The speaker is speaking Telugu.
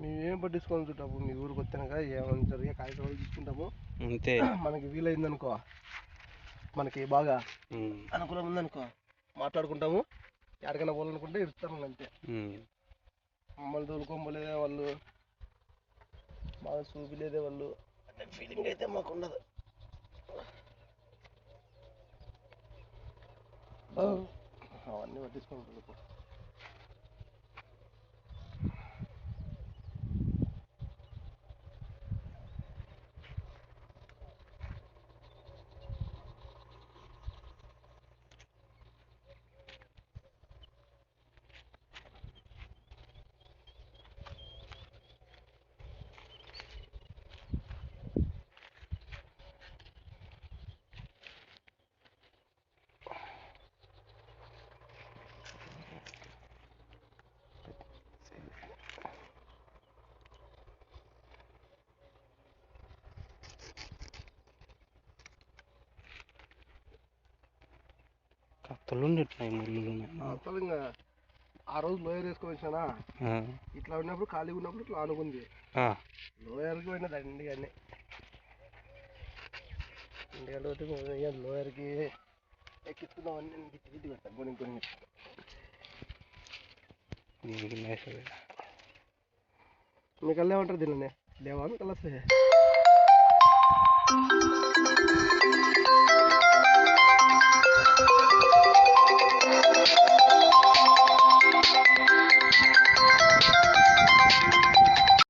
మేమేం పట్టించుకొని చుట్టాము మీ ఊరికి వచ్చాక ఏమైనా జరిగే కార్యక్రమాలు తీసుకుంటాము అంతే. మనకి వీలైందనుకో, మనకి బాగా అనుకూలం ఉందనుకో మాట్లాడుకుంటాము. ఎక్కడికైనా పోవాలనుకుంటే ఇస్తాము అంతే. మమ్మల్ని తోలుకోలేదే వాళ్ళు, బాగా చూపిలేదే వాళ్ళు అనే ఫీలింగ్ అయితే మాకు ఉండదు. అవన్నీ పట్టించుకుంటాం. ఇప్పుడు కత్తలు ఇంకా ఆ రోజు లోయర్ వేసుకొని వచ్చినా, ఇట్లా ఉన్నప్పుడు ఖాళీగా ఉన్నప్పుడు ఇట్లా అనుకుంది. లోయర్కి పోయినా దండి అన్నీ ఎందుకంటే లోయర్కి ఎక్కించుకుందామని గిట్టి పెడతాను కొన్ని మీకు అల్లేమంటారు దీనిని లేవా మీకు అలా